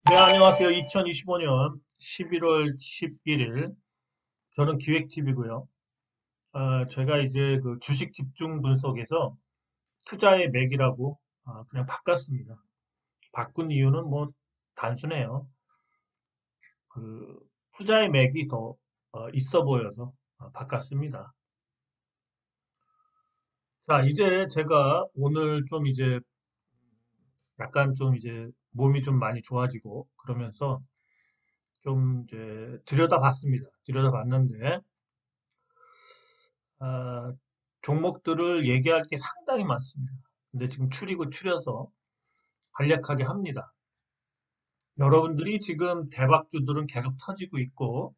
네, 안녕하세요. 2025년 11월 11일. 저는 기획TV고요. 제가 이제 그 주식 집중 분석에서 투자의 맥이라고 그냥 바꿨습니다. 바꾼 이유는 뭐 단순해요. 그 투자의 맥이 더 있어 보여서 바꿨습니다. 자, 이제 제가 오늘 좀 이제 약간 좀 이제 몸이 좀 많이 좋아지고 그러면서 좀 이제 들여다봤습니다. 들여다봤는데 아, 종목들을 얘기할 게 상당히 많습니다. 근데 지금 추리고 추려서 간략하게 합니다. 여러분들이 지금 대박주들은 계속 터지고 있고,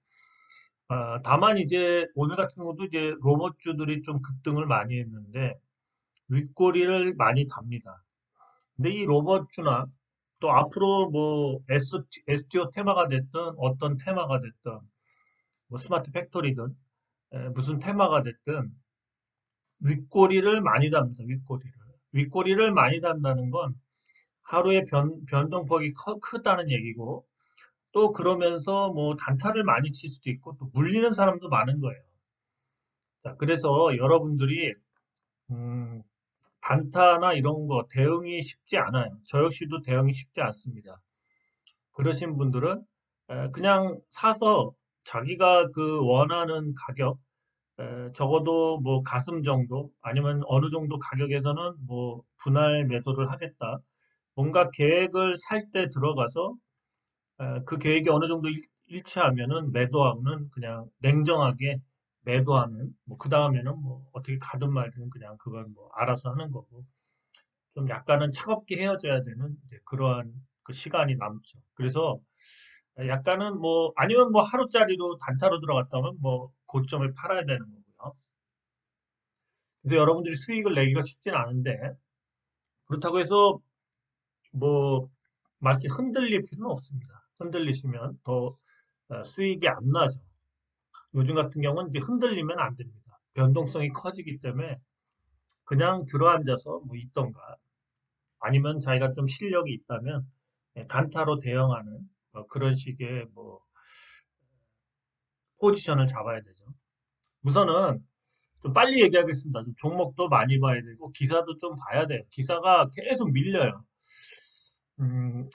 다만 이제 오늘 같은 경우도 이제 로봇주들이 좀 급등을 많이 했는데, 윗꼬리를 많이 답니다. 근데 이 로봇주나 또 앞으로 뭐 STO 테마가 됐든 어떤 테마가 됐든 뭐 스마트 팩토리든 무슨 테마가 됐든 윗꼬리를 많이 답니다. 윗꼬리를. 윗꼬리를 많이 단다는 건 하루의 변동폭이 크다는 얘기고 또 그러면서 뭐 단타를 많이 칠 수도 있고 또 물리는 사람도 많은 거예요. 자, 그래서 여러분들이 음, 단타나 이런 거 대응이 쉽지 않아요. 저 역시도 대응이 쉽지 않습니다. 그러신 분들은 그냥 사서 자기가 그 원하는 가격 적어도 뭐 가슴 정도 아니면 어느 정도 가격에서는 뭐 분할 매도를 하겠다. 뭔가 계획을 살 때 들어가서 그 계획이 어느 정도 일치하면은 매도하고는 그냥 냉정하게 매도하는 뭐 그 다음에는 뭐 어떻게 가든 말든 그냥 그건 뭐 알아서 하는 거고 좀 약간은 차갑게 헤어져야 되는 이제 그러한 그 시간이 남죠. 그래서 약간은 뭐 아니면 뭐 하루짜리로 단타로 들어갔다면 뭐 고점을 팔아야 되는 거고요. 그래서 여러분들이 수익을 내기가 쉽진 않은데 그렇다고 해서 뭐 막 이렇게 흔들릴 필요는 없습니다. 흔들리시면 더 수익이 안 나죠. 요즘 같은 경우는 이제 흔들리면 안 됩니다. 변동성이 커지기 때문에 그냥 들어앉아서 뭐 있던가 아니면 자기가 좀 실력이 있다면 단타로 대응하는 그런 식의 뭐 포지션을 잡아야 되죠. 우선은 좀 빨리 얘기하겠습니다. 좀 종목도 많이 봐야 되고 기사도 좀 봐야 돼요. 기사가 계속 밀려요. 음,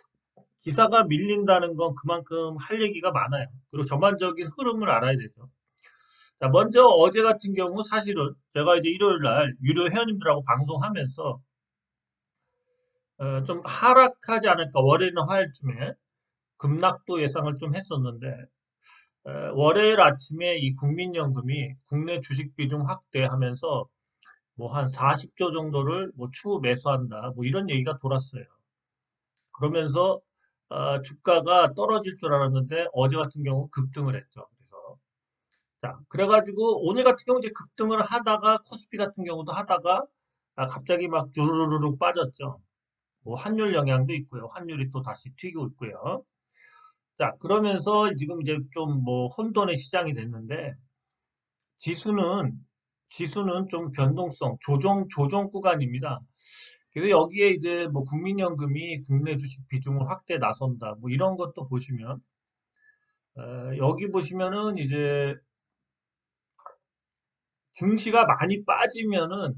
기사가 밀린다는 건 그만큼 할 얘기가 많아요. 그리고 전반적인 흐름을 알아야 되죠. 자, 먼저 어제 같은 경우 사실은 제가 이제 일요일 날 유료 회원님들하고 방송하면서 좀 하락하지 않을까 월요일이나 화요일쯤에 급락도 예상을 좀 했었는데 월요일 아침에 이 국민연금이 국내 주식 비중 확대하면서 뭐 한 40조 정도를 뭐 추후 매수한다 뭐 이런 얘기가 돌았어요. 그러면서 주가가 떨어질 줄 알았는데 어제 같은 경우 급등을 했죠. 그래서 자, 그래가지고 오늘 같은 경우 이제 급등을 하다가 코스피 같은 경우도 하다가 갑자기 막 주르르륵 빠졌죠. 뭐 환율 영향도 있고요. 환율이 또 다시 튀고 있고요. 자, 그러면서 지금 이제 좀 뭐 혼돈의 시장이 됐는데 지수는 지수는 좀 변동성 조정 구간입니다. 그래서 여기에 이제 뭐 국민연금이 국내 주식 비중을 확대 나선다. 뭐 이런 것도 보시면 여기 보시면은 이제 증시가 많이 빠지면은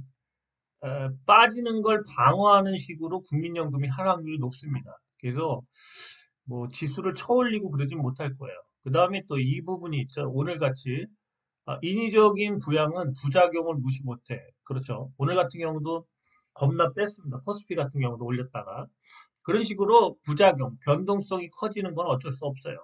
빠지는 걸 방어하는 식으로 국민연금이 할 확률이 높습니다. 그래서 뭐 지수를 쳐올리고 그러진 못할 거예요. 그 다음에 또 이 부분이 있죠. 오늘 같이 인위적인 부양은 부작용을 무시 못해. 그렇죠. 오늘 같은 경우도 겁나 뺐습니다. 코스피 같은 경우도 올렸다가 그런 식으로 부작용, 변동성이 커지는 건 어쩔 수 없어요.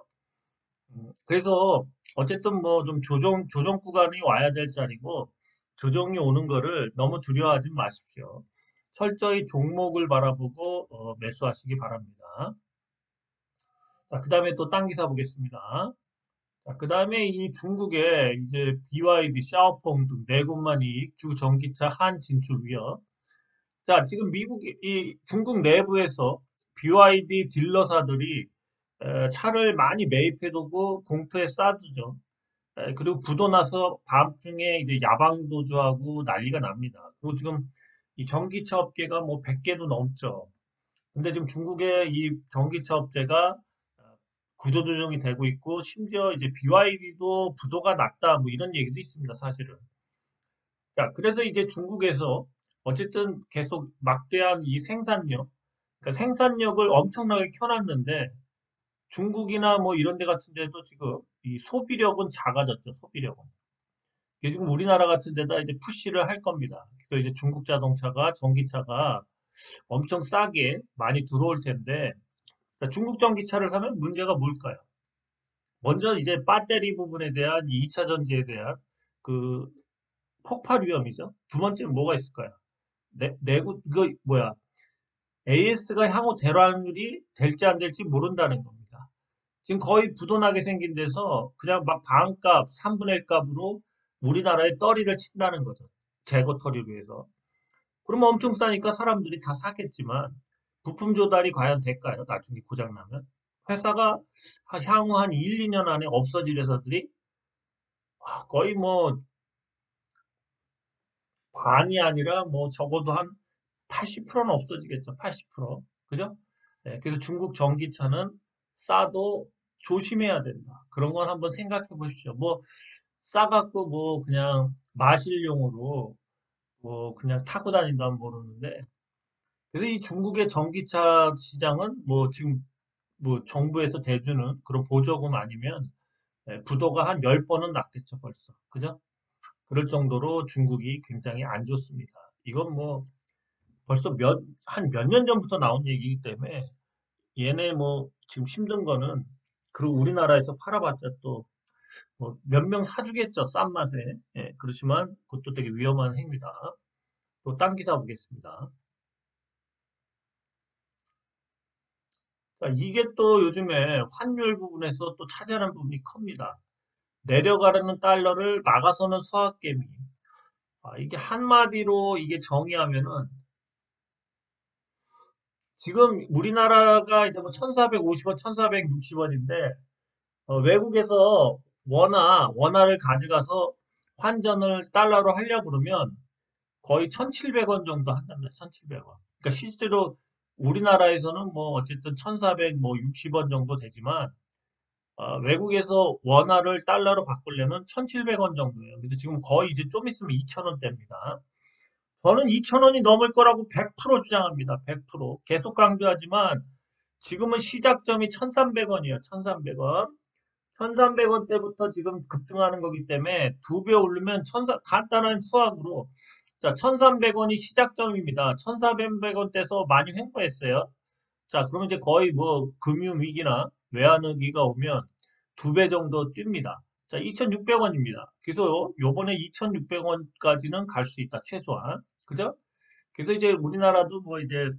그래서 어쨌든 뭐 좀 조정 구간이 와야 될 자리고 조정이 오는 거를 너무 두려워하지 마십시오. 철저히 종목을 바라보고 매수하시기 바랍니다. 자, 그 다음에 또 딴 기사 보겠습니다. 자, 그 다음에 이 중국의 이제 BYD, 샤오펑 등 네 곳만 이익, 주 전기차 한 진출 위협. 자, 지금 이 중국 내부에서 BYD 딜러사들이 차를 많이 매입해두고 공터에 쌓아두죠. 그리고 부도 나서 다음 중에 이제 야방 도주하고 난리가 납니다. 그리고 지금 이 전기차 업계가 뭐 100개도 넘죠. 근데 지금 중국의 이 전기차 업체가 구조조정이 되고 있고 심지어 이제 BYD도 부도가 났다 뭐 이런 얘기도 있습니다. 사실은. 자, 그래서 이제 중국에서 어쨌든 계속 막대한 이 생산력, 그러니까 생산력을 엄청나게 켜놨는데 중국이나 뭐 이런 데 같은 데도 지금 이 소비력은 작아졌죠. 소비력은. 이게 지금 우리나라 같은 데다 이제 푸시를 할 겁니다. 그래서 이제 중국 자동차가 전기차가 엄청 싸게 많이 들어올 텐데 자, 중국 전기차를 사면 문제가 뭘까요? 먼저 이제 배터리 부분에 대한 2차 전지에 대한 그 폭발 위험이죠. 두 번째는 뭐가 있을까요? 내구 이거 뭐야? AS가 향후 대란율이 될지 안 될지 모른다는 겁니다. 지금 거의 부도나게 생긴 데서 그냥 막 반값, 3분의 1 값으로 우리나라에 떨이를 친다는 거죠. 재고 처리로 해서. 그러면 엄청 싸니까 사람들이 다 사겠지만 부품 조달이 과연 될까요? 나중에 고장나면. 회사가 향후 한 1, 2년 안에 없어질 회사들이 거의 뭐 반이 아니라 뭐 적어도 한 80%는 없어지겠죠. 80%. 그죠? 네, 그래서 중국 전기차는 싸도 조심해야 된다. 그런 건 한번 생각해 보십시오. 뭐 싸갖고 뭐 그냥 마실용으로 뭐 그냥 타고 다닌다면 모르는데 그래서 이 중국의 전기차 시장은 뭐 지금 뭐 정부에서 대주는 그런 보조금 아니면 부도가 한 10번은 났겠죠, 벌써. 그죠? 그럴 정도로 중국이 굉장히 안 좋습니다. 이건 뭐 벌써 한 몇 년 전부터 나온 얘기이기 때문에 얘네 뭐 지금 힘든 거는 그리고 우리나라에서 팔아봤자 또 뭐 몇 명 사주겠죠, 싼 맛에. 예, 그렇지만 그것도 되게 위험한 행위다. 또 딴 기사 보겠습니다. 자, 이게 또 요즘에 환율 부분에서 또 차지하는 부분이 큽니다. 내려가려는 달러를 막아서는 수학개미. 이게 한마디로 이게 정의하면은 지금 우리나라가 이제 뭐 1450원, 1460원인데 외국에서 원화를 가져가서 환전을 달러로 하려고 그러면 거의 1700원 정도 한답니다. 1700원. 그러니까 실제로 우리나라에서는 뭐 어쨌든 1460원 정도 되지만 외국에서 원화를 달러로 바꾸려면 1700원 정도예요. 그래서 지금 거의 이제 좀 있으면 2000원대입니다. 저는 2000원이 넘을 거라고 100% 주장합니다. 100%. 계속 강조하지만 지금은 시작점이 1300원이에요. 1300원. 1300원 대부터 지금 급등하는 거기 때문에 두 배 오르면 간단한 수학으로 자, 1300원이 시작점입니다. 1400원대에서 많이 횡보했어요. 자, 그러면 이제 거의 뭐 금융위기나 외환위기가 오면 두 배 정도 뜁니다. 자, 2600원입니다. 그래서 요번에 2600원까지는 갈 수 있다. 최소한. 그죠? 그래서 이제 우리나라도 뭐 이제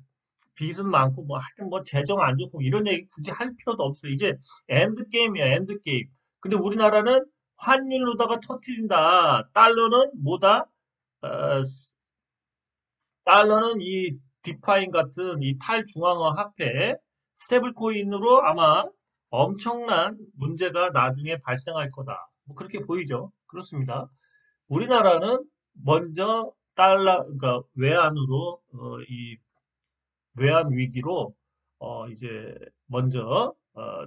빚은 많고 뭐 하여튼 뭐 재정 안 좋고 이런 얘기 굳이 할 필요도 없어요. 이제 엔드게임이야, 엔드게임. 근데 우리나라는 환율로다가 터트린다. 달러는 뭐다? 어, 달러는 이 디파인 같은 이 탈중앙화 화폐 스테이블 코인으로 아마 엄청난 문제가 나중에 발생할 거다. 뭐 그렇게 보이죠. 그렇습니다. 우리나라는 먼저 그러니까 외환으로 이 외환 위기로 이제 먼저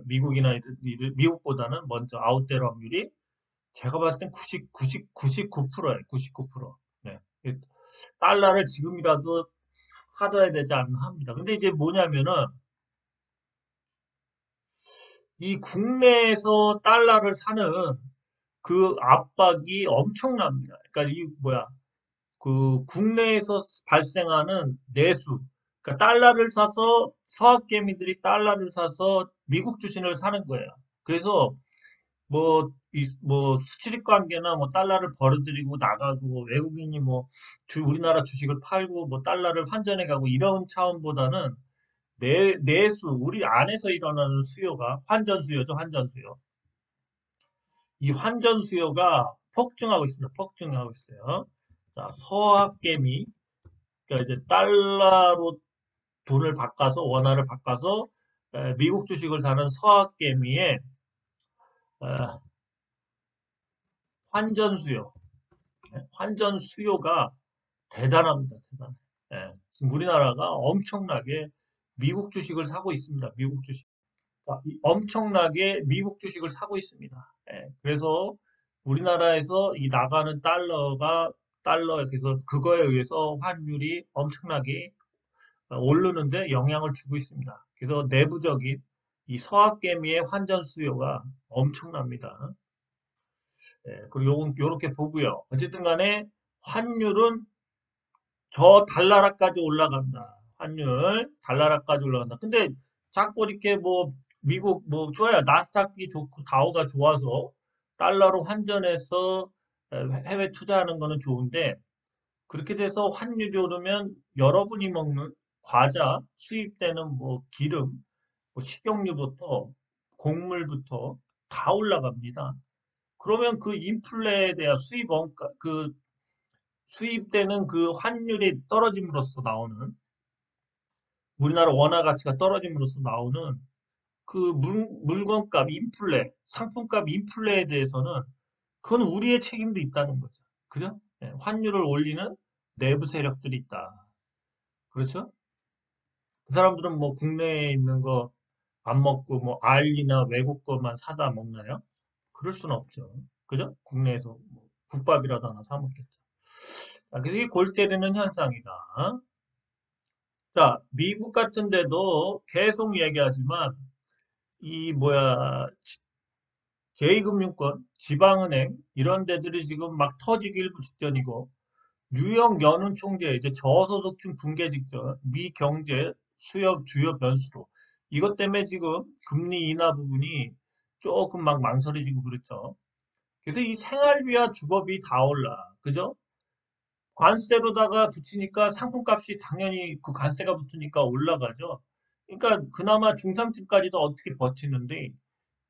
미국이나 미국보다는 먼저 아웃될 확률이 제가 봤을 땐 99%예요. 99%. 네. 달러를 지금이라도 사둬야 되지 않나 합니다. 근데 이제 뭐냐면은 이 국내에서 달러를 사는 그 압박이 엄청납니다. 그러니까 이 뭐야 그 국내에서 발생하는 내수, 그러니까 달러를 사서 서학개미들이 달러를 사서 미국 주식을 사는 거예요. 그래서 뭐, 뭐, 수출입 관계나 뭐, 달러를 벌어들이고 나가고, 뭐 외국인이 뭐, 우리나라 주식을 팔고, 뭐, 달러를 환전해 가고, 이런 차원보다는 내수, 우리 안에서 일어나는 수요가, 환전 수요죠, 환전 수요. 이 환전 수요가 폭증하고 있습니다. 폭증하고 있어요. 자, 서학개미, 그러니까 이제 달러로 돈을 바꿔서, 원화를 바꿔서, 미국 주식을 사는 서학개미의, 어, 환전 수요. 환전 수요가 대단합니다. 대단해. 예, 지금 우리나라가 엄청나게 미국 주식을 사고 있습니다. 미국 주식. 엄청나게 미국 주식을 사고 있습니다. 예, 그래서 우리나라에서 이 나가는 그래서 그거에 의해서 환율이 엄청나게 오르는데 영향을 주고 있습니다. 그래서 내부적인 이 서학개미의 환전 수요가 엄청납니다. 예, 그리고 요렇게 보고요. 어쨌든 간에 환율은 저 달나라까지 올라간다. 환율 달나라까지 올라간다. 근데 자꾸 이렇게 뭐 미국 뭐 좋아요. 나스닥이 좋고 다우가 좋아서 달러로 환전해서 해외 투자하는 거는 좋은데 그렇게 돼서 환율이 오르면 여러분이 먹는 과자, 수입되는 뭐 기름, 뭐 식용유부터 곡물부터 다 올라갑니다. 그러면 그 인플레에 대한 수입되는 그 환율이 떨어짐으로써 나오는 우리나라 원화 가치가 떨어짐으로써 나오는 그 물건값 인플레, 상품값 인플레에 대해서는 그건 우리의 책임도 있다는 거죠. 그죠? 예, 환율을 올리는 내부 세력들이 있다. 그렇죠? 그 사람들은 뭐 국내에 있는 거 안 먹고 뭐 알리나 외국 거만 사다 먹나요? 그럴 수는 없죠. 그죠? 국내에서 뭐 국밥이라도 하나 사 먹겠죠. 자, 그래서 이게 골 때리는 현상이다. 자, 미국 같은 데도 계속 얘기하지만 이 뭐야 제2금융권, 지방은행 이런 데들이 지금 막 터지기 일부 직전이고 뉴욕 연은 총재 이제 저소득층 붕괴 직전 미 경제 수협 주요 변수로 이것 때문에 지금 금리 인하 부분이 조금 막 망설여지고 그렇죠. 그래서 이 생활비와 주거비 다 올라. 그죠? 관세로다가 붙이니까 상품값이 당연히 그 관세가 붙으니까 올라가죠. 그러니까 그나마 중산층까지도 어떻게 버티는데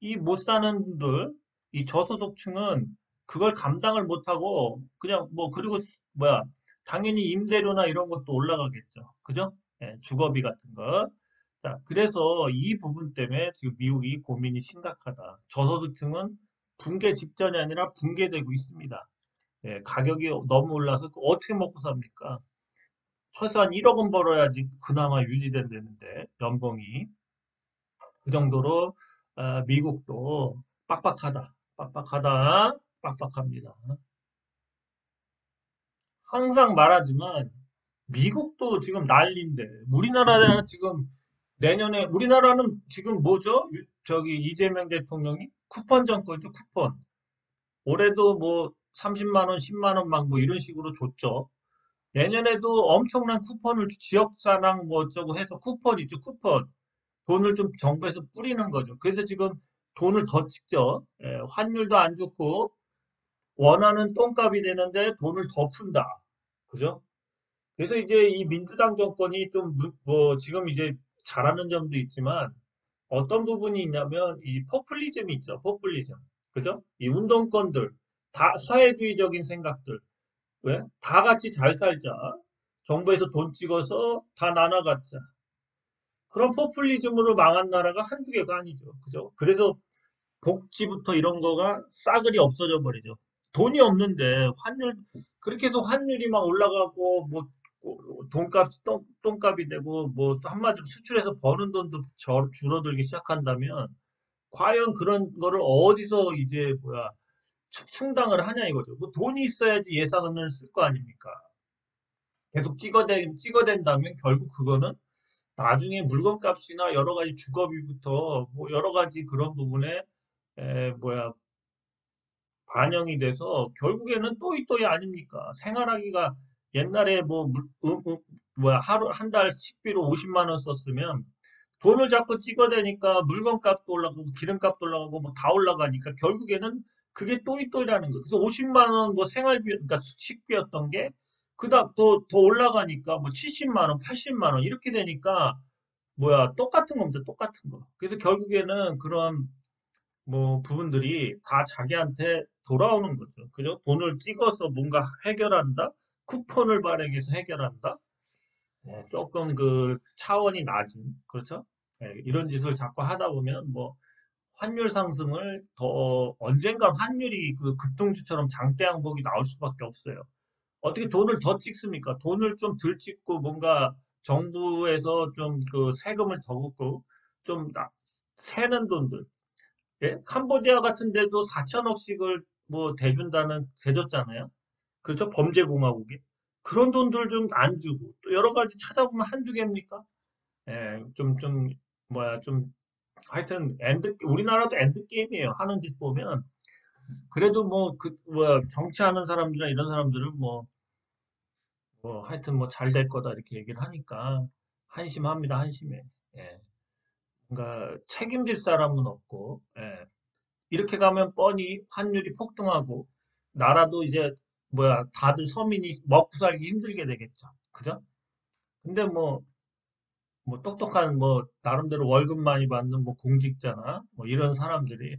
이 못 사는 분들, 이 저소득층은 그걸 감당을 못하고 그냥 뭐 그리고 뭐야 당연히 임대료나 이런 것도 올라가겠죠. 그죠? 예, 주거비 같은 거. 자, 그래서 이 부분 때문에 지금 미국이 고민이 심각하다. 저소득층은 붕괴 직전이 아니라 붕괴되고 있습니다. 예, 가격이 너무 올라서 어떻게 먹고 삽니까? 최소한 1억 원 벌어야지 그나마 유지된다는데 연봉이 그 정도로 미국도 빡빡하다, 빡빡하다, 빡빡합니다. 항상 말하지만 미국도 지금 난리인데 우리나라가 지금 내년에 우리나라는 지금 뭐죠? 저기 이재명 대통령이 쿠폰 정권이죠, 쿠폰. 올해도 뭐 30만 원, 10만 원 막 뭐 이런 식으로 줬죠. 내년에도 엄청난 쿠폰을 지역사랑 뭐 어쩌고 해서 쿠폰 있죠, 쿠폰. 돈을 좀 정부에서 뿌리는 거죠. 그래서 지금 돈을 더 찍죠. 예, 환율도 안 좋고 원하는 똥값이 되는데 돈을 더 푼다. 그죠? 그래서 이제 이 민주당 정권이 좀 뭐 지금 이제 잘하는 점도 있지만 어떤 부분이 있냐면 이 포퓰리즘이 있죠. 포퓰리즘. 그죠? 이 운동권들 다 사회주의적인 생각들 왜? 다 같이 잘 살자. 정부에서 돈 찍어서 다 나눠 갖자. 그런 포퓰리즘으로 망한 나라가 한두 개가 아니죠. 그죠? 그래서 복지부터 이런 거가 싸그리 없어져 버리죠. 돈이 없는데 그렇게 해서 환율이 막 올라가고 뭐 돈값 똥값이 되고 뭐 또 한마디로 수출해서 버는 돈도 줄어들기 시작한다면 과연 그런 거를 어디서 이제 뭐야 충당을 하냐 이거죠. 뭐 돈이 있어야지 예산을 쓸 거 아닙니까? 계속 찍어댄다면 결국 그거는 나중에 물건값이나 여러 가지 주거비부터 뭐 여러 가지 그런 부분에 뭐야 반영이 돼서 결국에는 또이또이 아닙니까? 생활하기가 옛날에 뭐 뭐야 하루 한 달 식비로 50만 원 썼으면 돈을 자꾸 찍어대니까 물건값도 올라가고 기름값도 올라가고 뭐 다 올라가니까 결국에는 그게 또이또이라는 거. 그래서 50만 원 뭐 생활비 그러니까 식비였던 게 그다음 더 올라가니까 뭐 70만 원, 80만 원 이렇게 되니까 뭐야 똑같은 겁니다. 똑같은 거. 그래서 결국에는 그런 뭐 부분들이 다 자기한테 돌아오는 거죠. 그죠? 돈을 찍어서 뭔가 해결한다? 쿠폰을 발행해서 해결한다? 조금 그 차원이 낮은, 그렇죠? 이런 짓을 자꾸 하다 보면 뭐 환율 상승을 더 언젠가 환율이 그 급등주처럼 장대양복이 나올 수밖에 없어요. 어떻게 돈을 더 찍습니까? 돈을 좀 덜 찍고 뭔가 정부에서 좀 그 세금을 더 붓고 좀 새는 돈들. 예? 캄보디아 같은 데도 4천억씩을 뭐 대줬잖아요. 그렇죠? 범죄공화국이. 그런 돈들 좀 안 주고, 또 여러 가지 찾아보면 한두 개입니까? 예, 하여튼, 우리나라도 엔드게임이에요. 하는 짓 보면. 그래도 정치하는 사람들이나 이런 사람들은 하여튼 잘 될 거다, 이렇게 얘기를 하니까, 한심합니다, 한심해. 예. 그러니까, 책임질 사람은 없고, 예. 이렇게 가면 뻔히 환율이 폭등하고, 나라도 이제, 다들 서민이 먹고 살기 힘들게 되겠죠. 그죠? 근데 똑똑한 나름대로 월급 많이 받는 공직자나 이런 사람들이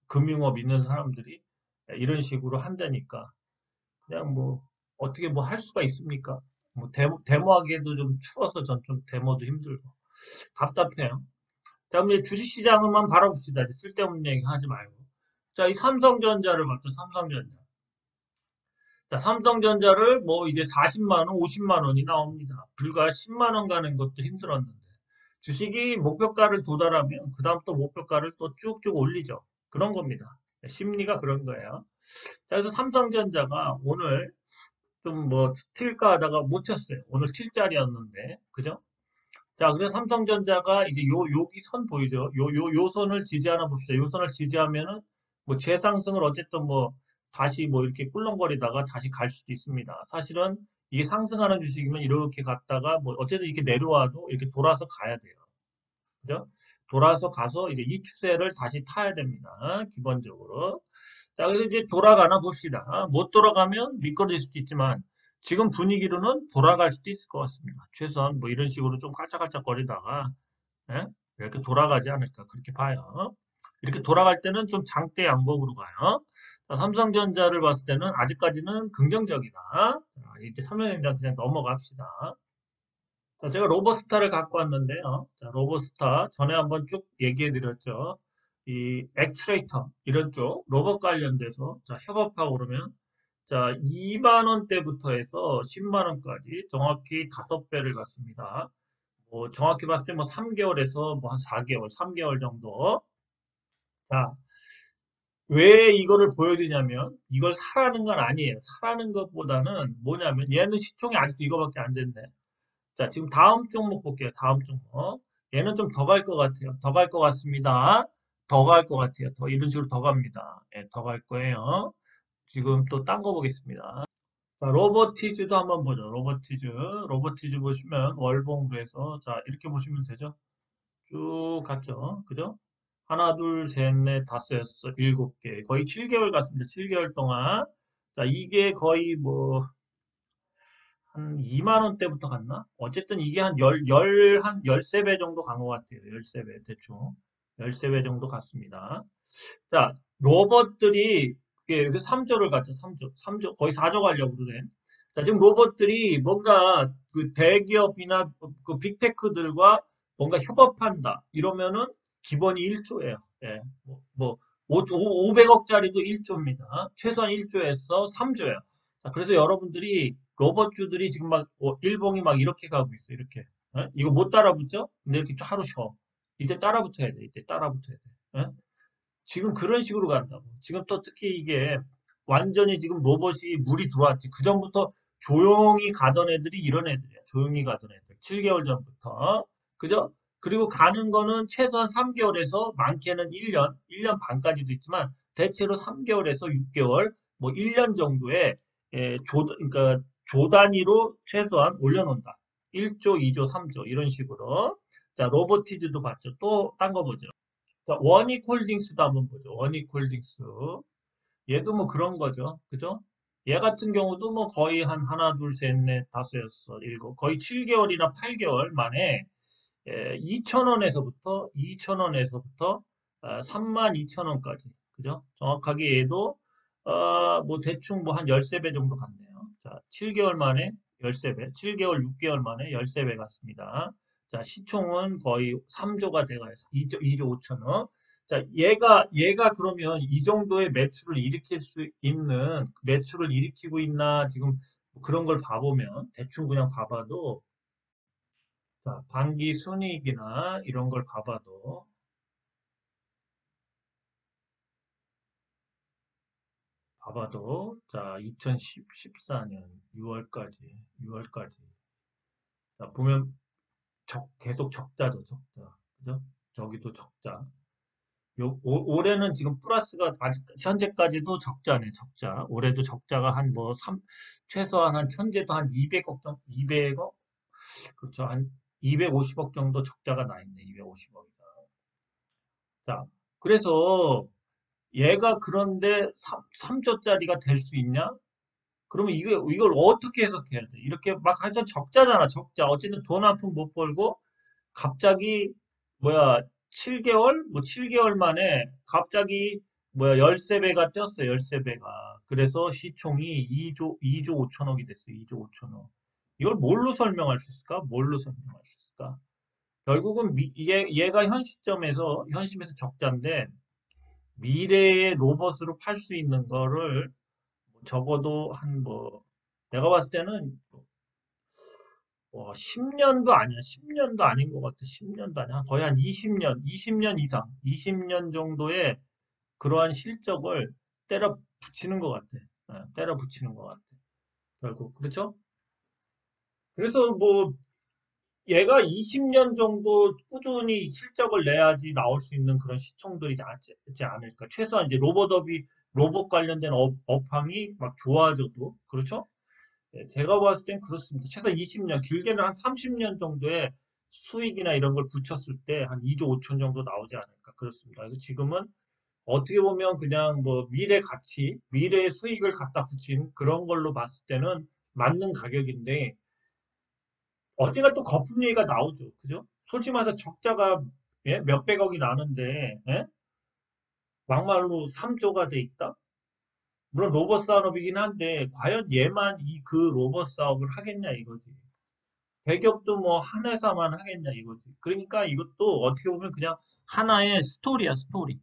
금융업 있는 사람들이 이런 식으로 한다니까 그냥 어떻게 할 수가 있습니까? 데모하기에도 좀 추워서 전 좀 데모도 힘들고 답답해요. 자, 그럼 이제 주식시장만 바라봅시다. 이제 쓸데없는 얘기 하지 말고. 자, 이 삼성전자를 봤죠. 삼성전자. 자, 삼성전자를 이제 40만 원, 50만 원이 나옵니다. 불과 10만 원 가는 것도 힘들었는데. 주식이 목표가를 도달하면 그다음부터 목표가를 또 쭉쭉 올리죠. 그런 겁니다. 심리가 그런 거예요. 자, 그래서 삼성전자가 오늘 좀 튈까 하다가 못 쳤어요. 오늘 튈 자리였는데. 그죠? 자, 그래서 삼성전자가 이제 여기 선 보이죠? 요 선을 지지하나 봅시다. 요 선을 지지하면은 재상승을 어쨌든 다시 이렇게 꿀렁거리다가 다시 갈 수도 있습니다. 사실은 이게 상승하는 주식이면 이렇게 갔다가 어쨌든 이렇게 내려와도 이렇게 돌아서 가야 돼요. 그죠? 돌아서 가서 이제 이 추세를 다시 타야 됩니다. 기본적으로. 자, 그래서 이제 돌아가나 봅시다. 못 돌아가면 미끄러질 수도 있지만 지금 분위기로는 돌아갈 수도 있을 것 같습니다. 최소한 이런 식으로 좀 깔짝깔짝거리다가 예? 이렇게 돌아가지 않을까 그렇게 봐요. 이렇게 돌아갈 때는 좀 장대 양봉으로 가요. 자, 삼성전자를 봤을 때는 아직까지는 긍정적이다. 자, 이제 삼성전자 그냥 넘어갑시다. 자, 제가 로버스타를 갖고 왔는데요. 자, 로버스타 전에 한번 쭉 얘기해 드렸죠. 이 액추레이터 이런 쪽 로봇 관련돼서 자, 협업하고 그러면 자, 2만 원대부터 해서 10만 원까지 정확히 5배를 갔습니다. 정확히 봤을 때 3개월에서 한 4개월, 3개월 정도. 자, 왜 이거를 보여드리냐면 이걸 사라는 건 아니에요. 사라는 것보다는 뭐냐면 얘는 시총이 아직도 이거밖에 안 된대. 자, 지금 다음 종목 볼게요. 다음 종목. 얘는 좀 더 갈 것 같아요. 더 갈 것 같습니다. 더 갈 것 같아요. 더 이런 식으로 더 갑니다. 예, 더 갈 거예요. 지금 또 딴 거 보겠습니다. 자, 로버티즈도 한번 보죠. 로버티즈. 로버티즈 보시면 월봉으로 해서 자, 이렇게 보시면 되죠. 쭉 갔죠. 그죠? 하나, 둘, 셋, 넷, 다섯, 여섯, 일곱 개. 거의 7개월 갔습니다. 7개월 동안. 자, 이게 거의 한 2만 원대부터 갔나? 어쨌든 이게 한 13배 정도 간 것 같아요. 13배, 대충. 13배 정도 갔습니다. 자, 로봇들이, 예, 3조를 갔죠. 3조. 3조, 거의 4조 가려고 그러네. 자, 지금 로봇들이 뭔가 그 대기업이나 그 빅테크들과 뭔가 협업한다. 이러면은 기본이 1조예요. 예, 500억짜리도 1조입니다. 최소한 1조에서 3조예요. 자, 그래서 여러분들이 로봇주들이 지금 일봉이 이렇게 가고 있어. 이렇게. 이거 못 따라붙죠? 근데 이렇게 하루 쉬어. 이때 따라붙어야 돼. 이때 따라붙어야 돼. 지금 그런 식으로 간다고. 지금 또 특히 이게 완전히 지금 로봇이 물이 들어왔지. 그 전부터 조용히 가던 애들이 이런 애들이야. 조용히 가던 애들. 7개월 전부터. 그죠? 그리고 가는 거는 최소한 3개월에서 많게는 1년, 1년 반까지도 있지만 대체로 3개월에서 6개월, 1년 정도의 그러니까 조 단위로 최소한 올려놓는다. 1조, 2조, 3조 이런 식으로. 자, 로보티즈도 봤죠. 또 딴 거 보죠. 자, 원익홀딩스도 한번 보죠. 원익홀딩스. 얘도 그런 거죠. 그죠? 얘 같은 경우도 거의 한 하나, 둘, 셋, 넷, 다섯, 여섯, 일곱, 거의 7개월이나 8개월 만에 2,000원에서부터 32,000원까지. 그죠? 정확하게 얘도 대충 한 13배 정도 갔네요. 자, 7개월 만에 13배, 7개월, 6개월 만에 13배 갔습니다. 자, 시총은 거의 3조가 돼가요. 2조 5천억. 자, 얘가 그러면 이 정도의 매출을 일으킬 수 있는, 매출을 일으키고 있나, 지금 그런 걸 봐보면, 대충 그냥 봐봐도, 자, 단기 순이익이나 이런 걸 봐봐도, 봐봐도, 자, 2014년 6월까지. 자, 보면 계속 적자죠, 적자. 그죠? 저기도 적자. 올해는 지금 플러스가 아직 현재까지도 적자네, 적자. 올해도 적자가 한 뭐 최소한 현재도 한 200억 정도, 200억? 그렇죠. 한 250억 정도 적자가 나 있네, 250억 이상. 자, 그래서 얘가 그런데 3조짜리가 될 수 있냐? 그러면 이걸 어떻게 해석해야 돼? 이렇게 막 하여튼 적자잖아, 적자. 어쨌든 돈 한 푼 못 벌고 갑자기 뭐야 7개월? 뭐 7개월 만에 갑자기 뭐야 13배가 뛰었어, 13배가. 그래서 시총이 2조 5천억이 됐어, 2조 5천억. 이걸 뭘로 설명할 수 있을까? 뭘로 설명할 수 있을까? 결국은 얘가 현 시점에서 적자인데 미래의 로봇으로 팔 수 있는 거를 적어도 한 뭐 내가 봤을 때는 10년도 아니야. 10년도 아닌 것 같아. 10년도 아니야. 거의 한 20년 이상, 20년 정도의 그러한 실적을 때려 붙이는 것 같아. 때려 붙이는 것 같아. 결국. 그렇죠? 그래서 뭐, 얘가 20년 정도 꾸준히 실적을 내야지 나올 수 있는 그런 시총들이 있지 않을까. 최소한 이제 로봇 관련된 업황이 막 좋아져도, 그렇죠? 네, 제가 봤을 땐 그렇습니다. 최소 20년, 길게는 한 30년 정도의 수익이나 이런 걸 붙였을 때 한 2조 5천 정도 나오지 않을까. 그렇습니다. 그래서 지금은 어떻게 보면 그냥 뭐 미래 가치, 미래의 수익을 갖다 붙인 그런 걸로 봤을 때는 맞는 가격인데, 언젠가 또 거품 얘기가 나오죠. 그죠? 솔직히 말해서 적자가 예? 몇백억이 나는데, 예? 막말로 3조가 돼 있다? 물론 로봇 산업이긴 한데, 과연 얘만 그 로봇 사업을 하겠냐 이거지. 배격도 뭐 한 회사만 하겠냐 이거지. 그러니까 이것도 어떻게 보면 그냥 하나의 스토리야, 스토리.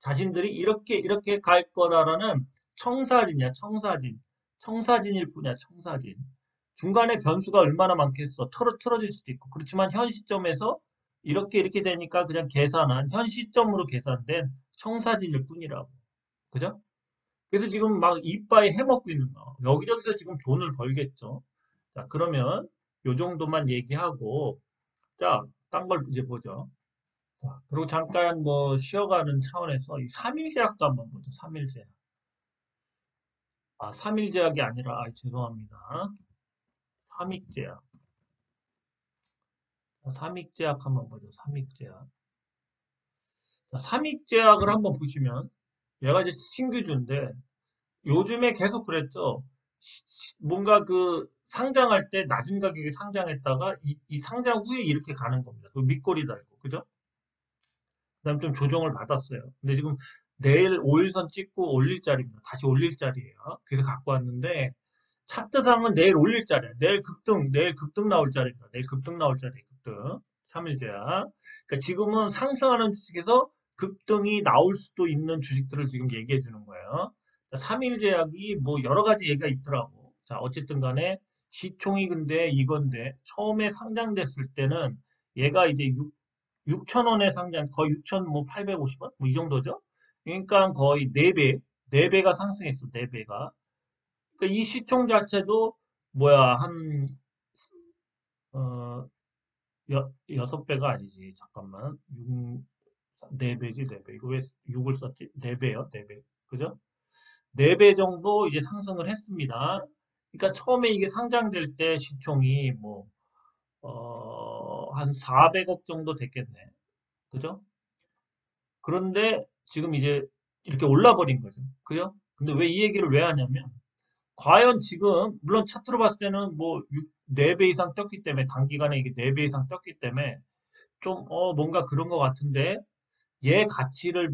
자신들이 이렇게 갈 거다라는 청사진이야, 청사진. 청사진일 뿐이야, 청사진. 중간에 변수가 얼마나 많겠어. 틀어질 수도 있고. 그렇지만 현 시점에서 이렇게 되니까 그냥 현 시점으로 계산된 청사진일 뿐이라고. 그죠? 그래서 지금 막 이빠이 해먹고 있는 거. 여기저기서 지금 돈을 벌겠죠. 자, 그러면 요 정도만 얘기하고, 자, 딴 걸 이제 보죠. 자, 그리고 잠깐 뭐 쉬어가는 차원에서 이 3일제약도 한번 보죠. 3일제약. 아, 3일제약이 아니라, 죄송합니다. 삼익제약. 삼익제약 한번 보죠. 삼익제약. 자, 삼익제약을 한번 보시면, 얘가 이제 신규주인데, 요즘에 계속 그랬죠. 뭔가 그 상장할 때 낮은 가격에 상장했다가 이 상장 후에 이렇게 가는 겁니다. 그 밑꼬리 달고, 그죠? 그다음 좀 조정을 받았어요. 근데 지금 내일 5일선 찍고 올릴 자리입니다. 다시 올릴 자리예요. 그래서 갖고 왔는데 차트상은 내일 올릴 자리야. 내일 급등 나올 자리입니다. 내일 급등 나올 자리, 급등. 3일제야. 그러니까 지금은 상승하는 주식에서 급등이 나올 수도 있는 주식들을 지금 얘기해 주는 거예요. 3일제약이 뭐 여러 가지 얘기가 있더라고. 자, 어쨌든 간에 시총이 근데 이건데 처음에 상장됐을 때는 얘가 이제 6,000원에 상장, 거의 6,850원? 뭐 이 정도죠? 그러니까 거의 4배, 4배가 상승했어, 4배가. 그러니까 이 시총 자체도 뭐야, 어, 6배가 아니지. 잠깐만. 4배지, 4배. 이거 왜 6을 썼지? 4배요, 4배. 그죠? 4배 정도 이제 상승을 했습니다. 그러니까 처음에 이게 상장될 때 시총이 뭐, 한 400억 정도 됐겠네. 그죠? 그런데 지금 이제 이렇게 올라버린 거죠. 그죠? 근데 왜 이 얘기를 왜 하냐면, 과연 지금, 물론 차트로 봤을 때는 뭐 4배 이상 떴기 때문에, 단기간에 이게 4배 이상 떴기 때문에, 좀, 뭔가 그런 것 같은데, 얘도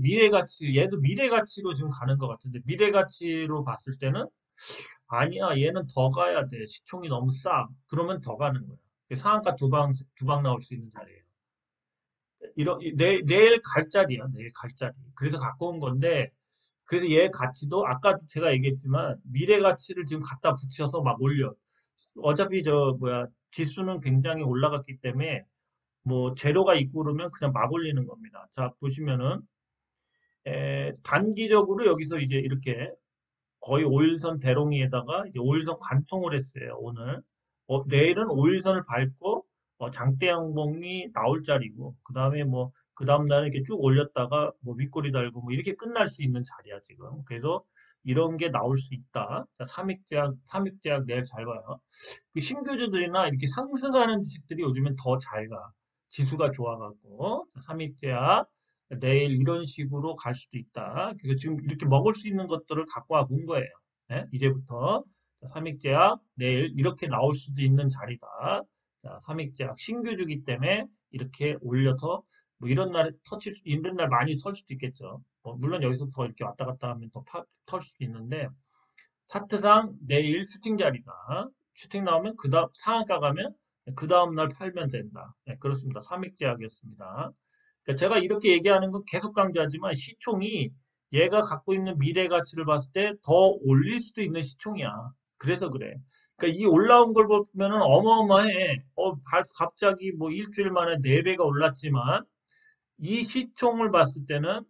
미래 가치로 지금 가는 것 같은데, 미래 가치로 봤을 때는, 아니야, 얘는 더 가야 돼. 시총이 너무 싸. 그러면 더 가는 거야. 상한가 두 방 나올 수 있는 자리예요. 내일 갈 자리야, 내일 갈 자리. 그래서 갖고 온 건데, 그래서 얘 가치도 아까 제가 얘기했지만 미래 가치를 지금 갖다 붙여서 막 올려. 어차피 지수는 굉장히 올라갔기 때문에 뭐 재료가 있고 그러면 그냥 막 올리는 겁니다. 자, 보시면은 단기적으로 여기서 이제 이렇게 거의 5일선 대롱이에다가 이제 5일선 관통을 했어요, 오늘. 내일은 5일선을 밟고 장대 양봉이 나올 자리고, 그 다음에 뭐, 그 다음날에 이렇게 쭉 올렸다가 뭐 윗꼬리 달고 뭐 이렇게 끝날 수 있는 자리야, 지금. 그래서 이런 게 나올 수 있다. 자, 삼익제약 내일 잘 봐요. 그 신규주들이나 이렇게 상승하는 주식들이 요즘엔 더 잘 가. 지수가 좋아갖고. 삼익제약 내일 이런 식으로 갈 수도 있다. 그래서 지금 이렇게 먹을 수 있는 것들을 갖고 와 본 거예요. 예? 이제부터 삼익제약 내일 이렇게 나올 수도 있는 자리다. 자, 삼익제약 신규주기 때문에 이렇게 올려서 뭐 이런 날에 이런 날 많이 털 수도 있겠죠. 물론 여기서 더 이렇게 왔다 갔다 하면 더 털 수도 있는데 차트상 내일 슈팅 자리다. 슈팅 나오면 그 다음 상한가 가면 그 다음 날 팔면 된다. 네, 그렇습니다. 삼익제약이었습니다. 그러니까 제가 이렇게 얘기하는 건 계속 강조하지만 시총이 얘가 갖고 있는 미래 가치를 봤을 때 더 올릴 수도 있는 시총이야. 그래서 그래. 그러니까 이 올라온 걸 보면은 어마어마해. 갑자기 뭐 일주일 만에 4배가 올랐지만 이 시총을 봤을 때는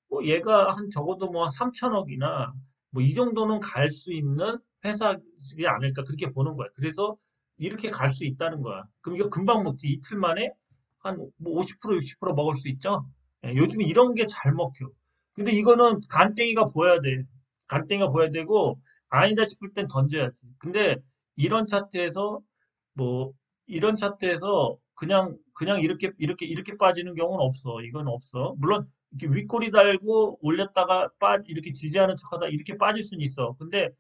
뭐 얘가 한 적어도 뭐 3천억이나 뭐 이 정도는 갈 수 있는 회사지 않을까 그렇게 보는 거야. 그래서 이렇게 갈 수 있다는 거야. 그럼 이거 금방 먹지. 이틀 만에 한 뭐 50% 60% 먹을 수 있죠. 예, 요즘에 이런 게 잘 먹혀. 근데 이거는 간땡이가 보여야 돼. 간땡이가 보여야 되고 아니다 싶을 땐 던져야지. 근데 이런 차트에서 뭐 이런 차트에서 그냥 이렇게 빠지는 경우는 없어. 이건 없어. 물론 이렇게 윗꼬리 달고 올렸다가 이렇게 지지하는 척하다 이렇게 빠질 수는 있어. 근데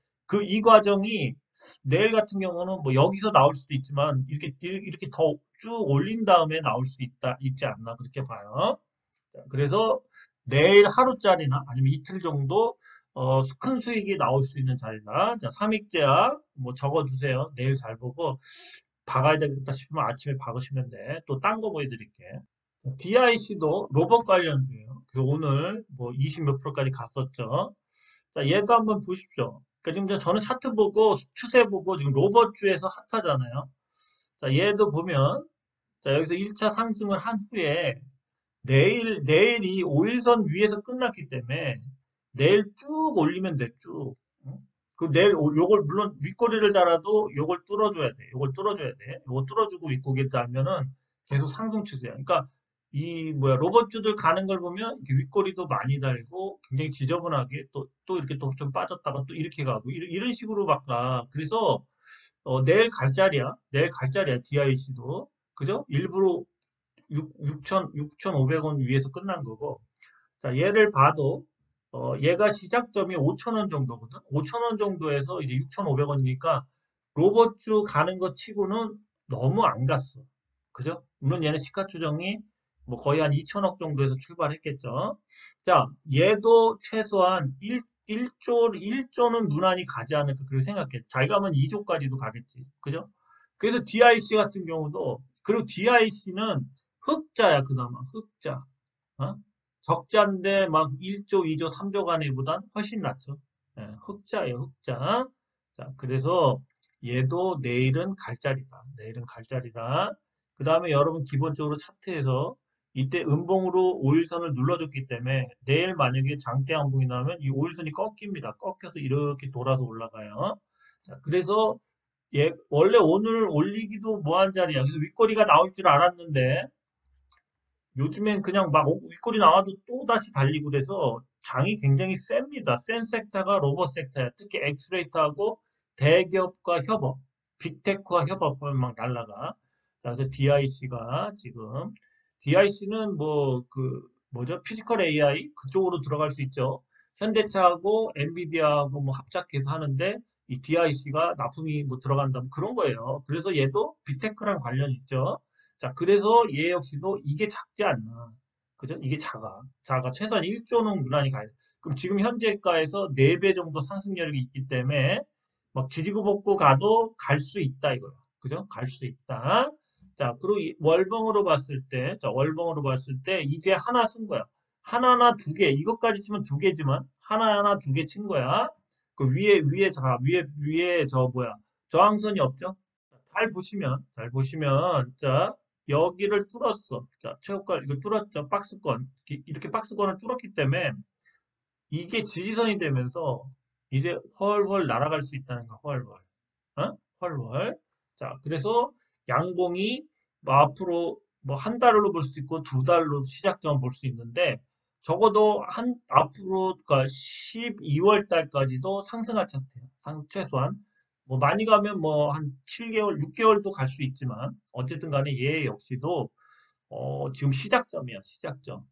이 과정이 내일 같은 경우는 뭐 여기서 나올 수도 있지만 이렇게 더 쭉 올린 다음에 나올 수 있지 않나 그렇게 봐요. 자, 그래서 내일 하루짜리나 아니면 이틀 정도 큰 수익이 나올 수 있는 자리다. 자, 삼익제약 뭐 적어주세요. 내일 잘 보고 박아야 되겠다 싶으면 아침에 박으시면 돼. 또 딴 거 보여드릴게. DIC도 로봇 관련주예요. 그래서 오늘 뭐 20 몇 프로까지 갔었죠. 자, 얘도 한번 보십시오. 그러니까 지금 저는 차트 보고 추세 보고 지금 로봇주에서 핫하잖아요. 자, 얘도 보면 자, 여기서 1차 상승을 한 후에 내일이 5일선 위에서 끝났기 때문에 내일 쭉 올리면 돼, 쭉. 응? 그 내일 요걸 물론 윗꼬리를 달아도 요걸 뚫어줘야 돼. 요걸 뚫어줘야 돼. 요걸 뚫어주고 윗꼬리를 달면은 계속 상승 추세야. 그러니까 이 뭐야 로봇주들 가는 걸 보면 이렇게 윗꼬리도 많이 달고 굉장히 지저분하게 또 이렇게 또 좀 빠졌다가 또 이렇게 가고 이런 식으로 막 가. 그래서 내일 갈 자리야. 내일 갈 자리야. DIC도. 그죠? 일부러 6,500원 위에서 끝난 거고. 자, 얘를 봐도, 얘가 시작점이 5,000원 정도거든? 5,000원 정도에서 이제 6,500원이니까 로봇주 가는 것 치고는 너무 안 갔어. 그죠? 물론 얘는 시가추정이 뭐 거의 한 2천억 정도에서 출발했겠죠. 자, 얘도 최소한 1조는 무난히 가지 않을까 그렇게 생각해. 잘 가면 2조까지도 가겠지. 그죠? 그래서 DIC 같은 경우도, 그리고 DIC는 흑자야, 그나마. 흑자. 어? 적자인데 막 1조, 2조, 3조 간에보단 훨씬 낫죠. 예, 흑자예요, 흑자. 자, 그래서 얘도 내일은 갈 자리다. 내일은 갈 자리다. 그 다음에 여러분 기본적으로 차트에서 이때 음봉으로 5일선을 눌러줬기 때문에 내일 만약에 장대 양봉이 나오면 이 5일선이 꺾입니다. 꺾여서 이렇게 돌아서 올라가요. 자, 그래서 원래 오늘 올리기도 뭐한 자리야. 그래서 윗거리가 나올 줄 알았는데 요즘엔 그냥 막 윗골이 나와도 또 다시 달리고 그래서 장이 굉장히 셉니다. 센 섹터가 로봇 섹터야. 특히 엑스레이트하고 대기업과 협업, 빅테크와 협업을 막 날라가. 자, 그래서 DIC가 지금 DIC는 뭐 그 뭐죠? 피지컬 AI 그쪽으로 들어갈 수 있죠. 현대차하고 엔비디아하고 뭐 합작해서 하는데 이 DIC가 납품이 뭐 들어간다 뭐 그런 거예요. 그래서 얘도 빅테크랑 관련 있죠. 자, 그래서 얘 역시도 이게 작지 않나. 그죠? 이게 작아. 작아. 최소한 1조는 무난히 가야 돼. 그럼 지금 현재가에서 4배 정도 상승력이 있기 때문에 막 지지고 볶고 가도 갈 수 있다 이거야. 그죠? 갈 수 있다. 자, 그리고 월봉으로 봤을 때, 자, 월봉으로 봤을 때 이제 하나 쓴 거야. 하나나 두 개. 이것까지 치면 두 개지만 하나나 두 개 친 거야. 그 위에 저 뭐야? 저항선이 없죠? 잘 보시면, 자, 여기를 뚫었어. 자, 최고가 이거 뚫었죠. 박스권. 이렇게 박스권을 뚫었기 때문에 이게 지지선이 되면서 이제 훨훨 날아갈 수 있다는 거, 훨훨. 어? 헐월. 자, 그래서 양봉이 뭐 앞으로 뭐 한 달로 볼 수 있고 두 달로 시작점 볼 수 있는데 적어도 앞으로 그러니까 12월 달까지도 상승할 차트예요. 최소한 뭐 많이 가면 뭐 한 7개월, 6개월도 갈 수 있지만 어쨌든 간에 얘 역시도 지금 시작점이야. 시작점.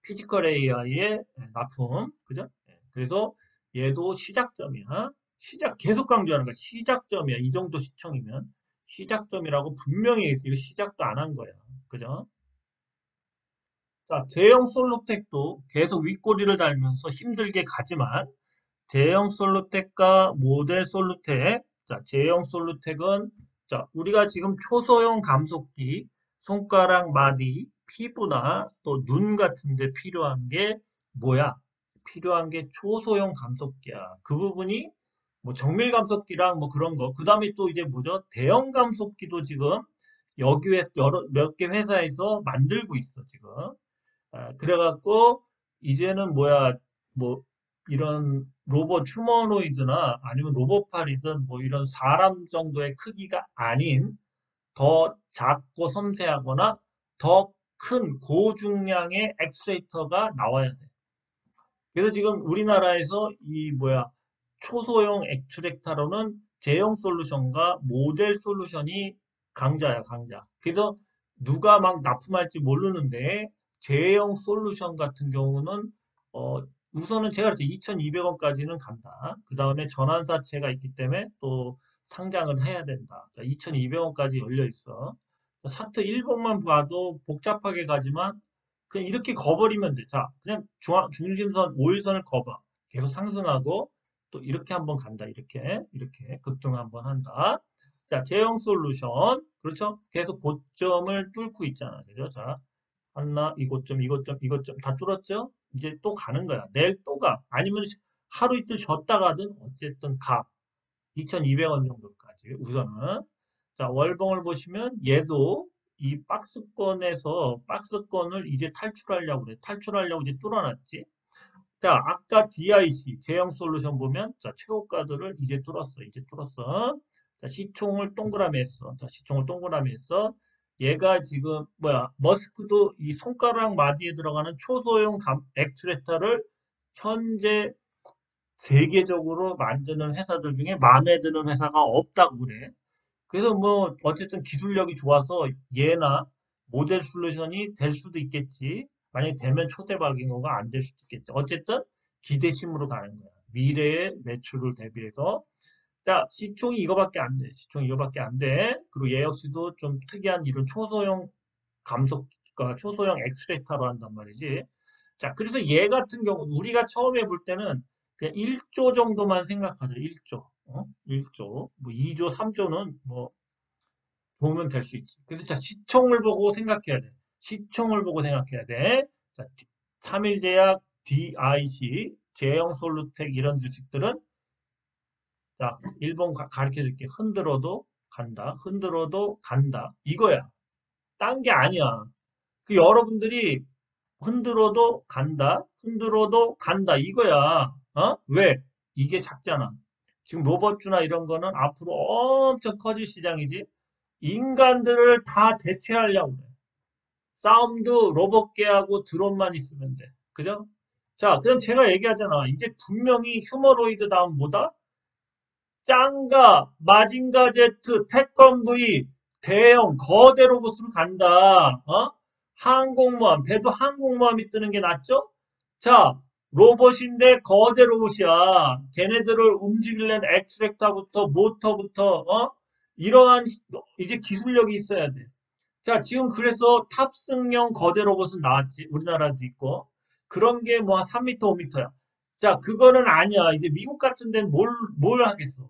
피지컬 AI의 납품. 그죠? 그래서 얘도 시작점이야. 계속 강조하는 거야. 시작점이야. 이 정도 시청이면. 시작점이라고 분명히 했어. 이거 시작도 안 한 거야. 그죠? 자, 대형 솔로텍도 계속 윗꼬리를 달면서 힘들게 가지만, 대형 솔루텍과 모델 솔루텍. 자, 제형 솔루텍은 자, 우리가 지금 초소형 감속기, 손가락 마디, 피부나 또 눈 같은 데 필요한 게 뭐야? 필요한 게 초소형 감속기야. 그 부분이 뭐 정밀 감속기랑 뭐 그런 거. 그다음에 또 이제 뭐죠? 대형 감속기도 지금 여기 여러 몇 개 회사에서 만들고 있어, 지금. 그래갖고 이제는 뭐야 뭐 이런 로봇 휴머노이드나 아니면 로봇팔이든 뭐 이런 사람 정도의 크기가 아닌 더 작고 섬세하거나 더 큰 고중량의 액추에이터가 나와야 돼. 그래서 지금 우리나라에서 이 뭐야 초소형 액추렉타로는 제형 솔루션과 모델 솔루션이 강자야, 강자. 그래서 누가 막 납품할지 모르는데 제형 솔루션 같은 경우는 어, 우선은 제가 그랬죠. 2,200원까지는 간다. 그 다음에 전환사채가 있기 때문에 또 상장을 해야 된다. 2,200원까지 열려 있어. 차트 1번만 봐도 복잡하게 가지만 그냥 이렇게 거버리면 돼. 자, 그냥 중심선 5일선을 거봐. 계속 상승하고 또 이렇게 한번 간다. 이렇게 급등 한번 한다. 자, 제형 솔루션. 그렇죠? 계속 고점을 뚫고 있잖아. 그죠? 자, 하나, 이곳점 다 뚫었죠? 이제 또 가는 거야. 내일 또 가. 아니면 하루 이틀 쉬었다가든 어쨌든 가. 2,200원 정도까지 우선은. 자, 월봉을 보시면 얘도 이 박스권을 이제 탈출하려고 그래. 탈출하려고 이제 뚫어놨지. 자, 아까 DIC 제형 솔루션 보면 자, 최고가들을 이제 뚫었어. 이제 뚫었어. 자, 시총을 동그라미 했어. 자, 시총을 동그라미 했어. 얘가 지금 뭐야? 머스크도 이 손가락 마디에 들어가는 초소형 액추레터를 현재 세계적으로 만드는 회사들 중에 마음에 드는 회사가 없다고 그래. 그래서 뭐 어쨌든 기술력이 좋아서 얘나 모델 솔루션이 될 수도 있겠지. 만약에 되면 초대박인 거가 안 될 수도 있겠지. 어쨌든 기대심으로 가는 거야. 미래의 매출을 대비해서. 자, 시총이 이거밖에 안 돼. 시총이 이거밖에 안 돼. 그리고 얘 역시도 좀 특이한 이런 초소형 감속, 그러니까 초소형 엑스레이터로 한단 말이지. 자, 그래서 얘 같은 경우 우리가 처음에 볼 때는 그냥 1조 정도만 생각하죠. 1조. 1조. 뭐 2조, 3조는 뭐 보면 될 수 있지. 그래서 자, 시총을 보고 생각해야 돼. 시총을 보고 생각해야 돼. 자, 삼일제약, DIC, 제형 솔루텍 이런 주식들은 자, 1번 가르쳐 줄게. 흔들어도 간다. 흔들어도 간다. 이거야. 딴 게 아니야. 그 여러분들이 흔들어도 간다. 흔들어도 간다. 이거야. 왜? 이게 작잖아. 지금 로봇주나 이런 거는 앞으로 엄청 커질 시장이지. 인간들을 다 대체하려고 그래. 싸움도 로봇계하고 드론만 있으면 돼. 그죠? 자, 그럼 제가 얘기하잖아. 이제 분명히 휴머노이드 다음 뭐다? 짱가, 마징가 제트, 태권 V, 대형, 거대 로봇으로 간다. 항공모함, 배도 항공모함이 뜨는 게 낫죠? 자, 로봇인데 거대 로봇이야. 걔네들을 움직이려는 액추렉터부터 모터부터, 이러한 이제 기술력이 있어야 돼. 자, 지금 그래서 탑승용 거대 로봇은 나왔지. 우리나라도 있고. 그런 게 뭐 한 3m, 5m야. 자, 그거는 아니야. 이제 미국 같은 데는 뭘 하겠어.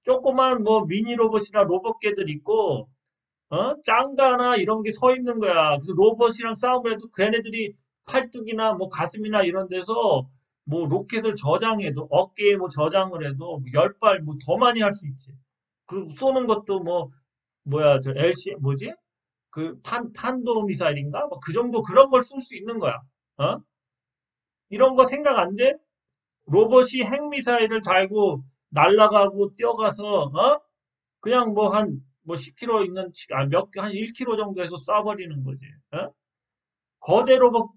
조그만 뭐 미니 로봇이나 로봇개들 있고, 짱가나 이런 게 서 있는 거야. 그래서 로봇이랑 싸움을 해도 걔네들이 팔뚝이나 뭐 가슴이나 이런 데서 뭐 로켓을 저장해도 어깨에 뭐 저장을 해도 뭐 10발 뭐 더 많이 할 수 있지. 그리고 쏘는 것도 뭐 뭐야 저 LC 뭐지? 그 탄도 미사일인가? 뭐 그 정도 그런 걸 쏠 수 있는 거야. 어? 이런 거 생각 안 돼? 로봇이 핵미사일을 달고 날아가고 뛰어가서 그냥 뭐 한 뭐 10km 있는 한 1km 정도에서 쏴버리는 거지. 거대 로봇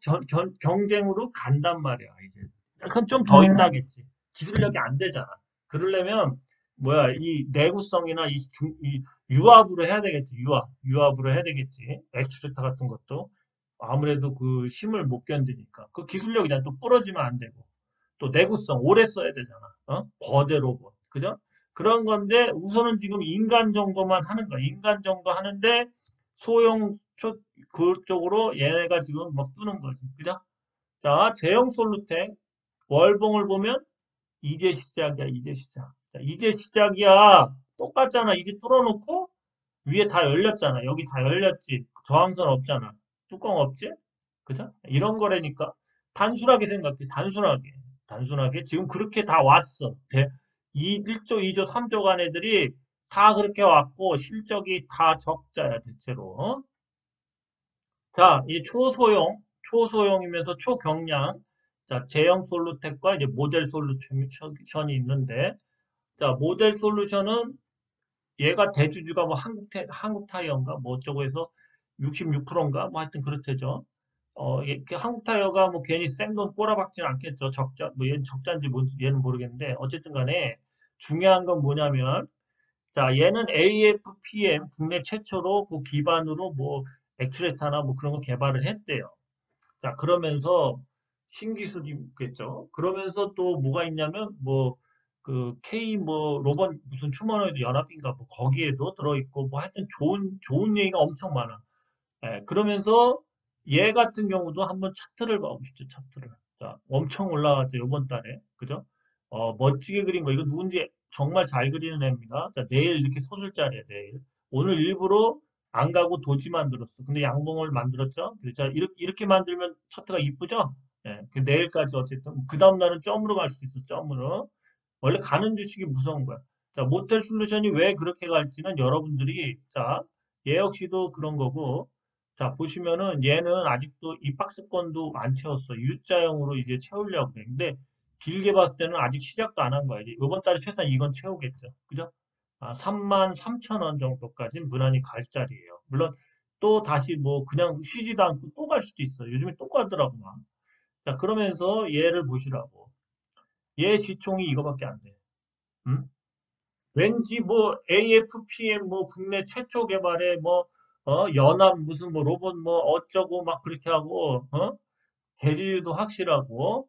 경쟁으로 간단 말이야, 이제. 그건 좀 더 있다겠지. 기술력이 안 되잖아. 그러려면, 뭐야, 이 내구성이나 이 유압으로 해야 되겠지. 유압으로 해야 되겠지. 액추레터 같은 것도. 아무래도 그 힘을 못 견디니까. 그 기술력이 또 부러지면 안 되고. 또 내구성, 오래 써야 되잖아. 거대 로봇. 그죠? 그런 건데, 우선은 지금 인간 정도만 하는 거야. 인간 정도 하는데, 소형 그쪽으로 얘네가 지금 막 뜨는 거지. 그죠? 자, 제형 솔루텍 월봉을 보면 이제 시작이야, 이제 시작. 자, 이제 시작이야. 똑같잖아. 이제 뚫어놓고 위에 다 열렸잖아. 여기 다 열렸지. 저항선 없잖아. 뚜껑 없지? 그죠? 이런 거라니까. 단순하게 생각해. 단순하게. 단순하게. 지금 그렇게 다 왔어. 1조, 2조, 3조 간 애들이 다 그렇게 왔고 실적이 다 적자야, 대체로. 자, 이 초소형이면서 초경량, 자, 제형 솔루텍과 이제 모델 솔루션이 있는데, 자, 모델 솔루션은 얘가 대주주가 뭐 한국타이어인가 뭐 어쩌고 해서 66%인가 뭐 하여튼 그렇대죠. 한국타이어가 뭐 괜히 생돈 꼬라박지는 않겠죠. 뭐 얘는 적자인지 뭔지 얘는 모르겠는데, 어쨌든 간에 중요한 건 뭐냐면, 자, 얘는 AFPM 국내 최초로 그 기반으로 뭐 액추레타나 뭐 그런 거 개발을 했대요. 자, 그러면서 신기술이겠죠. 그러면서 또 뭐가 있냐면 뭐 그 K 뭐 로봇 무슨 휴머노이드 연합인가 뭐 거기에도 들어있고 뭐 하여튼 좋은 얘기가 엄청 많아. 그러면서 얘 같은 경우도 한번 차트를 봐보시죠. 차트를. 자, 엄청 올라갔죠. 이번 달에. 그죠? 멋지게 그린 거. 이거 누군지 정말 잘 그리는 애입니다. 자, 내일 이렇게 소술자리야, 내일. 오늘 일부러 안 가고 도지 만들었어. 근데 양봉을 만들었죠? 자, 이렇게 만들면 차트가 이쁘죠? 그 내일까지 어쨌든. 그 다음날은 점으로 갈 수 있어, 점으로. 원래 가는 주식이 무서운 거야. 자, 모텔 솔루션이 왜 그렇게 갈지는 여러분들이, 자, 얘 역시도 그런 거고, 자, 보시면은 얘는 아직도 입학습권도 안 채웠어. U자형으로 이제 채우려고 그래. 근데 길게 봤을 때는 아직 시작도 안 한 거야. 이제 이번 달에 최소한 이건 채우겠죠. 그죠? 3만 3천 원 정도까지는 무난히 갈 자리예요. 물론 또 다시 뭐 그냥 쉬지도 않고 또 갈 수도 있어. 요즘에 또 가더라고 막. 자, 그러면서 얘를 보시라고. 얘 시총이 이거밖에 안 돼. 음? 왠지 뭐 AFPM 뭐 국내 최초 개발의 뭐 연합 무슨 뭐 로봇 뭐 어쩌고 막 그렇게 하고 대리율도 확실하고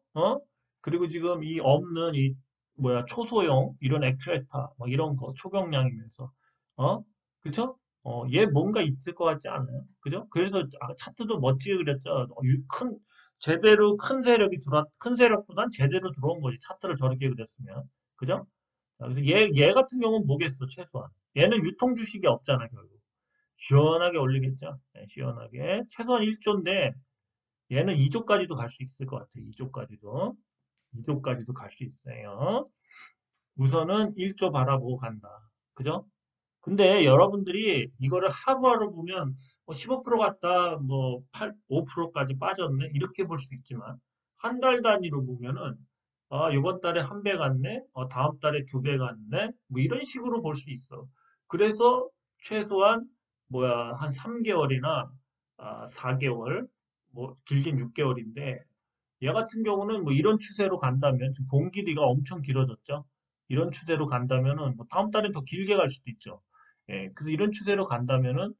그리고 지금 이 없는 이 뭐야 초소형 이런 액추에터 막 이런 거 초경량이면서 어 그쵸? 얘 뭔가 있을 것 같지 않아요? 그죠? 그래서 차트도 멋지게 그렸죠. 제대로 큰 세력보단 제대로 들어온 거지. 차트를 저렇게 그렸으면. 그죠? 그래서 얘 같은 경우는 뭐겠어, 최소한. 얘는 유통 주식이 없잖아, 결국. 시원하게 올리겠죠? 네, 시원하게. 최소한 1조인데, 얘는 2조까지도 갈 수 있을 것 같아, 2조까지도. 2조까지도 갈 수 있어요. 우선은 1조 바라보고 간다. 그죠? 근데 여러분들이 이거를 하루하루 보면 15% 갔다 뭐 5%까지 빠졌네 이렇게 볼 수 있지만 한 달 단위로 보면은 이번 달에 한 배 갔네 다음 달에 두 배 갔네 뭐 이런 식으로 볼 수 있어. 그래서 최소한 뭐야 한 3개월이나 4개월 뭐 길긴 6개월인데 얘 같은 경우는 뭐 이런 추세로 간다면 지금 본 길이가 엄청 길어졌죠. 이런 추세로 간다면은 뭐 다음 달엔 더 길게 갈 수도 있죠. 그래서 이런 추세로 간다면은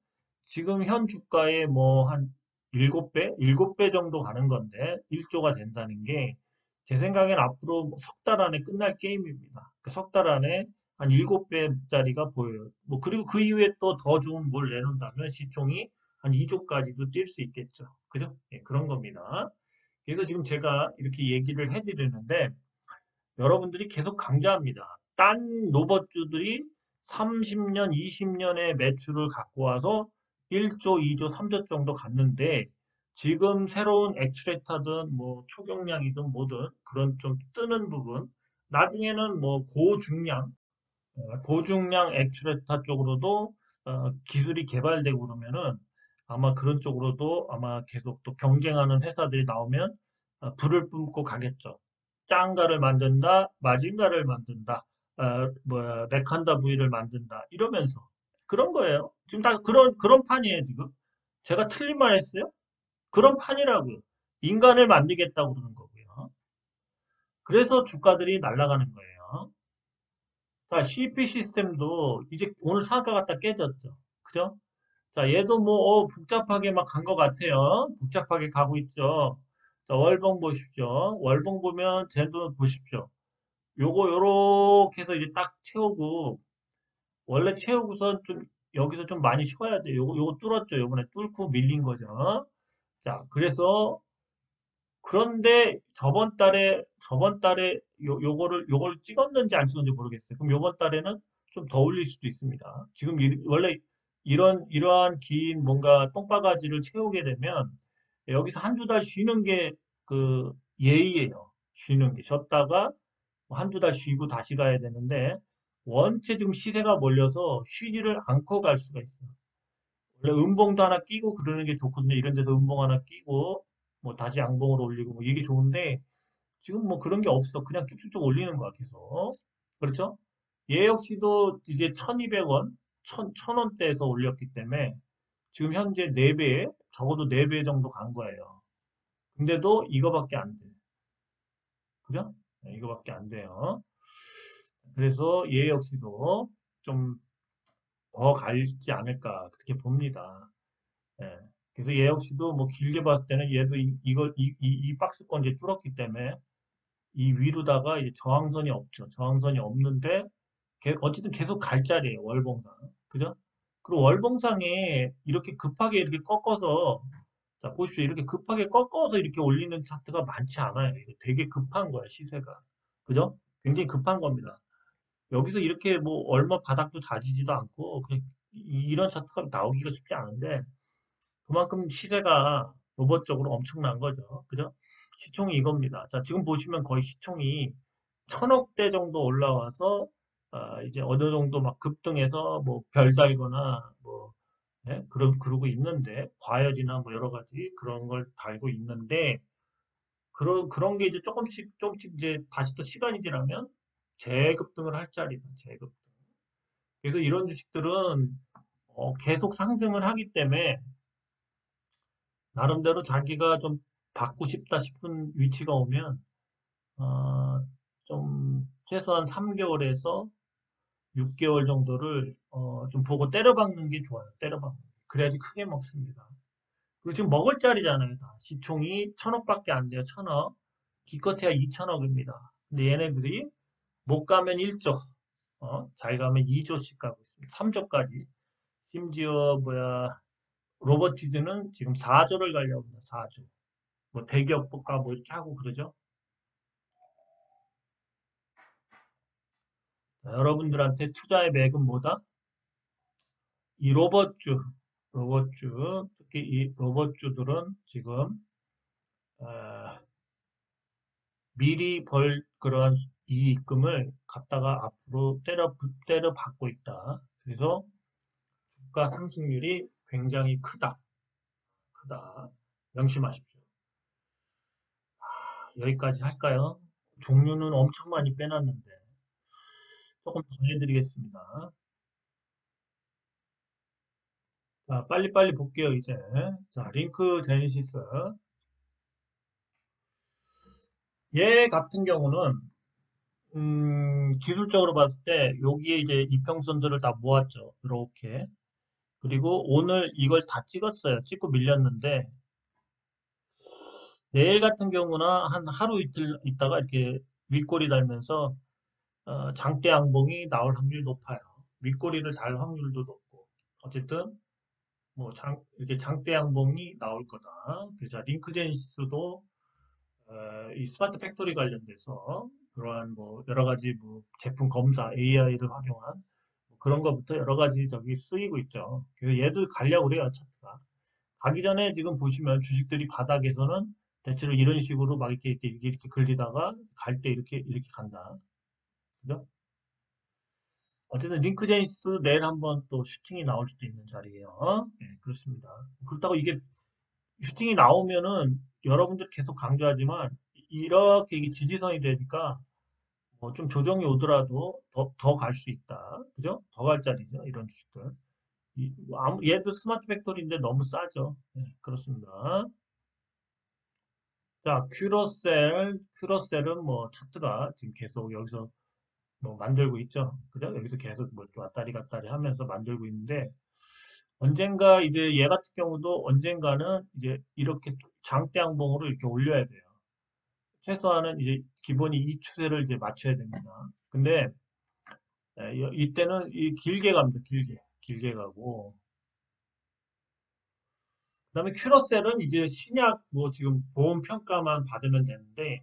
지금 현 주가의 뭐 한 7배? 7배 정도 가는 건데 1조가 된다는 게 제 생각엔 앞으로 석 달 안에 끝날 게임입니다. 석 달 안에 한 7배짜리가 보여요. 뭐 그리고 그 이후에 또 더 좋은 뭘 내놓는다면 시총이 한 2조까지도 뛸 수 있겠죠. 그죠? 그런 겁니다. 그래서 지금 제가 이렇게 얘기를 해드리는데 여러분들이 계속 강조합니다. 딴 로봇주들이 30년, 20년의 매출을 갖고 와서 1조, 2조, 3조 정도 갔는데 지금 새로운 액추레이터든 뭐 초경량이든 뭐든 그런 좀 뜨는 부분 나중에는 뭐 고중량 액추레이터 쪽으로도 기술이 개발되고 그러면은 아마 그런 쪽으로도 아마 계속 또 경쟁하는 회사들이 나오면 불을 뿜고 가겠죠. 짱가를 만든다, 마징가를 만든다, 메칸다 V를 만든다 이러면서 그런 거예요. 지금 다 그런 판이에요 지금. 제가 틀린 말 했어요? 그런 판이라고요. 인간을 만들겠다고 그러는 거고요. 그래서 주가들이 날아가는 거예요. 자, CP 시스템도 이제 오늘 상한가 갖다 깨졌죠. 그죠? 자, 얘도 뭐, 복잡하게 막 간 것 같아요. 복잡하게 가고 있죠. 자, 월봉 보십시오. 월봉 보면 쟤도 보십시오. 요렇게 해서 이제 딱 채우고, 원래 채우고선 좀, 여기서 좀 많이 쉬어야 돼요. 요거 뚫었죠. 요번에 뚫고 밀린 거죠. 자, 그래서 그런데 저번 달에 요걸 찍었는지 안 찍었는지 모르겠어요. 그럼 요번 달에는 좀 더 올릴 수도 있습니다. 지금 원래 이러한 긴 뭔가 똥바가지를 채우게 되면 여기서 한두 달 쉬는 게 그 예의예요. 쉬는 게 쉬었다가 한두 달 쉬고 다시 가야 되는데 원체 지금 시세가 몰려서 쉬지를 않고 갈 수가 있어요. 원래 음봉도 하나 끼고 그러는 게 좋거든요. 이런 데서 음봉 하나 끼고 뭐 다시 양봉으로 올리고 뭐 이게 좋은데 지금 뭐 그런 게 없어. 그냥 쭉쭉쭉 올리는 거야, 계속. 그렇죠? 얘 역시도 이제 1200원, 1000원대에서 올렸기 때문에 지금 현재 4배, 적어도 4배 정도 간 거예요. 근데도 이거밖에 안 돼. 그죠? 네, 이거밖에 안 돼요. 그래서 얘 역시도 좀 더 갈지 않을까 그렇게 봅니다. 예. 그래서 얘 역시도 뭐 길게 봤을 때는 얘도 이 박스권 이제 뚫었기 때문에 이 위로다가 이제 저항선이 없죠. 저항선이 없는데 어쨌든 계속 갈 자리예요. 월봉상. 그죠? 그리고 월봉상에 이렇게 급하게 이렇게 꺾어서 자 보십시오. 이렇게 급하게 꺾어서 이렇게 올리는 차트가 많지 않아요. 이거 되게 급한 거야 시세가. 그죠? 굉장히 급한 겁니다. 여기서 이렇게 뭐 얼마 바닥도 다지지도 않고 그냥 이런 차트가 나오기가 쉽지 않은데 그만큼 시세가 로봇적으로 엄청난 거죠. 그죠? 시총이 이겁니다. 자, 지금 보시면 거의 시총이 1000억대 정도 올라와서 이제 어느 정도 막 급등해서 뭐 별 달거나 뭐 예? 그러고 있는데 과열이나 뭐 여러 가지 그런 걸 달고 있는데 그런 게 이제 조금씩 이제 다시 또 시간이 지나면 재급등을 할 자리다. 재급등. 그래서 이런 주식들은 계속 상승을 하기 때문에 나름대로 자기가 좀 받고 싶다 싶은 위치가 오면 어, 좀 최소한 3개월에서 6개월 정도를 좀 보고 때려박는 게 좋아요. 때려박는. 그래야지 크게 먹습니다. 그리고 지금 먹을 자리잖아요. 다. 시총이 1000억밖에 안 돼요. 1000억. 기껏해야 2000억입니다. 근데 얘네들이 못 가면 1조, 잘 가면 2조씩 가고 있습니다. 3조까지. 심지어 뭐야 로버티즈는 지금 4조를 가려고 합니다. 4조. 뭐 대기업가 뭐 이렇게 하고 그러죠. 자, 여러분들한테 투자의 맥은 뭐다? 이 로봇주, 특히 이 로봇주들은 지금 어, 미리 벌 그러한 이익금을 갖다가 앞으로 때려 받고 있다. 그래서 주가 상승률이 굉장히 크다. 명심하십시오. 여기까지 할까요? 종류는 엄청 많이 빼놨는데 조금 더 해드리겠습니다. 자, 빨리빨리 볼게요, 이제. 자, 링크 제네시스. 얘 같은 경우는 기술적으로 봤을 때 여기에 이제 이평선들을 다 모았죠. 이렇게. 그리고 오늘 이걸 다 찍었어요. 찍고 밀렸는데 내일 같은 경우나 한 하루 이틀 있다가 이렇게 윗꼬리 달면서 장대 양봉이 나올 확률이 높아요. 윗꼬리를 달 확률도 높고 어쨌든 뭐 이렇게 장대 양봉이 나올 거다. 그래서 링크제니시스도 이 스마트 팩토리 관련돼서 그러한 뭐 여러 가지 뭐 제품 검사 AI를 활용한 뭐 그런 것부터 여러 가지 저기 쓰이고 있죠. 그래서 얘도 가려고 그래요, 차트가. 가기 전에 지금 보시면 주식들이 바닥에서는 대체로 이런 식으로 막 이렇게 걸리다가 갈 때 이렇게 간다. 그죠? 어쨌든 링크제니스 내일 한번 또 슈팅이 나올 수도 있는 자리예요. 네, 그렇습니다. 그렇다고 이게 슈팅이 나오면은 여러분들 계속 강조하지만 이렇게 이게 지지선이 되니까 뭐 좀 조정이 오더라도 더 갈 수 있다. 그죠? 더 갈 자리죠. 이런 주식들. 얘도 스마트 팩토리인데 너무 싸죠. 네, 그렇습니다. 자, 큐러셀은 뭐 차트가 지금 계속 여기서 뭐 만들고 있죠. 그죠? 여기서 계속 뭐 이렇게 왔다리 갔다리 하면서 만들고 있는데 언젠가 이제 얘 같은 경우도 언젠가는 이제 이렇게 장대 양봉으로 이렇게 올려야 돼요. 최소한은 이제 기본이 이 추세를 이제 맞춰야 됩니다. 근데 이때는 길게 갑니다. 길게 가고 그다음에 큐러셀은 이제 신약 뭐 지금 보험 평가만 받으면 되는데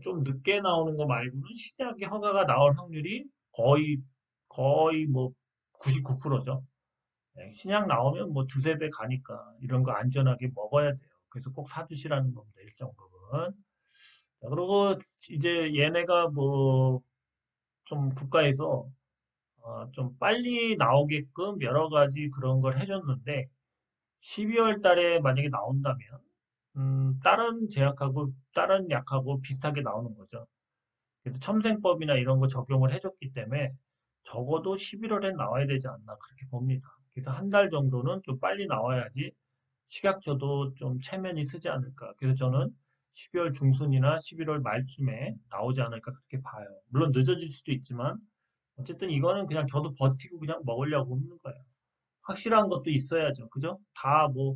좀 늦게 나오는 거 말고는 신약이 허가가 나올 확률이 거의 뭐 99%죠. 신약 나오면 뭐 두세 배 가니까 이런 거 안전하게 먹어야 돼요. 그래서 꼭 사주시라는 겁니다. 일정 부분. 자, 그리고 이제 얘네가 뭐 좀 국가에서 좀 빨리 나오게끔 여러 가지 그런 걸 해줬는데 12월 달에 만약에 나온다면 다른 제약하고 다른 약하고 비슷하게 나오는 거죠. 그래서 첨생법이나 이런 거 적용을 해줬기 때문에 적어도 11월엔 나와야 되지 않나 그렇게 봅니다. 그래서 한 달 정도는 좀 빨리 나와야지 식약처도 좀 체면이 쓰지 않을까. 그래서 저는 12월 중순이나 11월 말쯤에 나오지 않을까 그렇게 봐요. 물론 늦어질 수도 있지만 어쨌든 이거는 그냥 저도 버티고 그냥 먹으려고 하는 거예요. 확실한 것도 있어야죠. 그죠? 다 뭐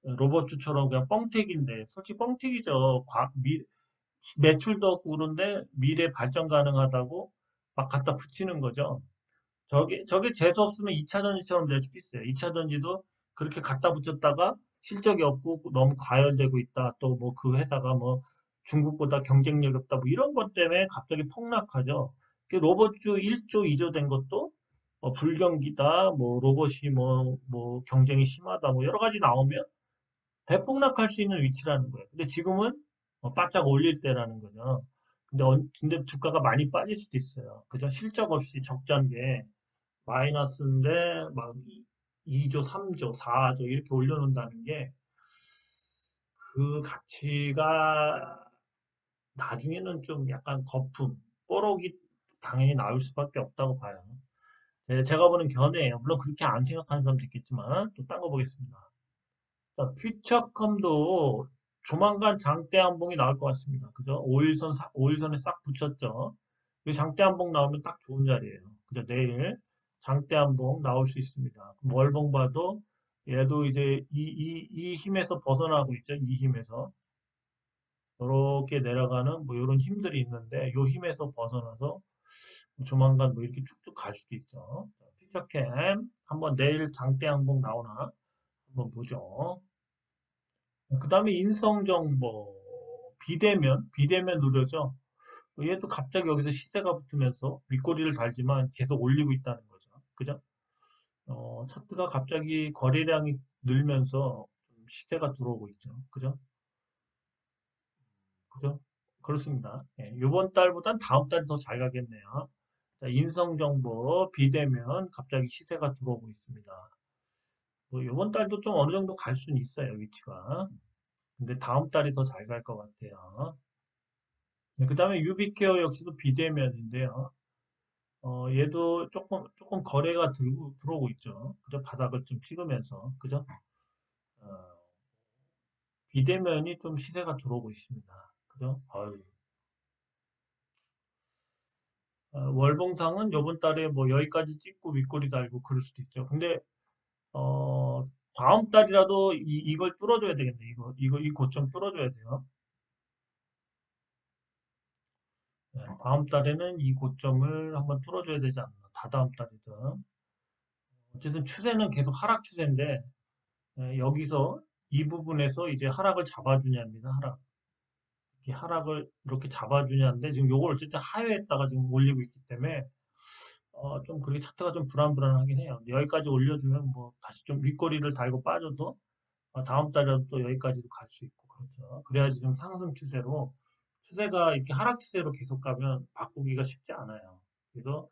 로봇주처럼 그냥 뻥튀기인데 솔직히 뻥튀기죠. 매출도 없고 그런데 미래 발전 가능하다고 막 갖다 붙이는 거죠. 저게 재수 없으면 2차 전지처럼 될 수도 있어요. 2차 전지도 그렇게 갖다 붙였다가 실적이 없고 너무 과열되고 있다. 또 뭐 그 회사가 뭐 중국보다 경쟁력이 없다. 뭐 이런 것 때문에 갑자기 폭락하죠. 그 로봇주 1조, 2조 된 것도 불경기다. 뭐 로봇이 뭐 경쟁이 심하다. 뭐 여러 가지 나오면 대폭락할 수 있는 위치라는 거예요. 근데 지금은 바짝 올릴 때라는 거죠. 근데 주가가 많이 빠질 수도 있어요. 그죠? 실적 없이 적자인데 마이너스인데 막 2조, 3조, 4조 이렇게 올려놓는다는 게 그 가치가 나중에는 좀 약간 거품, 뽀록이 당연히 나올 수밖에 없다고 봐요. 제가 보는 견해예요. 물론 그렇게 안 생각하는 사람도 있겠지만 또 딴 거 보겠습니다. 자, 퓨처컴도 조만간 장대 한봉이 나올 것 같습니다. 그죠? 5일선에 싹 붙였죠. 이 장대 한봉 나오면 딱 좋은 자리예요. 그죠? 내일 장대 한봉 나올 수 있습니다. 월봉 봐도 얘도 이제 이 힘에서 벗어나고 있죠. 이 힘에서. 이렇게 내려가는 뭐 이런 힘들이 있는데 이 힘에서 벗어나서 조만간 뭐 이렇게 쭉쭉 갈 수도 있죠. 퓨처캠 한번 내일 장대 한봉 나오나 한번 보죠. 그 다음에 인성정보, 비대면 누려죠. 얘도 갑자기 여기서 시세가 붙으면서 윗꼬리를 달지만 계속 올리고 있다는 거죠. 그죠? 차트가 갑자기 거래량이 늘면서 좀 시세가 들어오고 있죠. 그죠? 그죠? 그렇습니다. 예, 이번 달보단 다음 달이 더 잘 가겠네요. 자, 인성정보, 비대면 갑자기 시세가 들어오고 있습니다. 뭐 이번 달도 좀 어느 정도 갈 수는 있어요, 위치가. 근데 다음 달이 더 잘 갈 것 같아요. 그 다음에 유비케어 역시도 비대면인데요. 얘도 조금 거래가 들어오고 있죠. 그죠? 바닥을 좀 찍으면서. 그죠? 어, 비대면이 좀 시세가 들어오고 있습니다. 그죠? 월봉상은 요번 달에 뭐 여기까지 찍고 윗꼬리 달고 그럴 수도 있죠. 근데, 다음 달이라도 이걸 뚫어줘야 되겠네. 이 고점 뚫어줘야 돼요. 네, 다음 달에는 이 고점을 한번 뚫어줘야 되지 않나. 다다음 달이든. 어쨌든 추세는 계속 하락 추세인데, 여기서 이 부분에서 이제 하락을 잡아주냐입니다. 이 하락을 이렇게 잡아주냐인데 지금 요걸 어쨌든 하회했다가 지금 올리고 있기 때문에 좀 그렇게 차트가 좀 불안불안하긴 해요. 여기까지 올려주면 뭐 다시 좀 윗꼬리를 달고 빠져도 다음 달에도 또 여기까지도 갈 수 있고 그렇죠. 그래야지 좀 상승 추세로 추세가 이렇게 하락 추세로 계속 가면 바꾸기가 쉽지 않아요. 그래서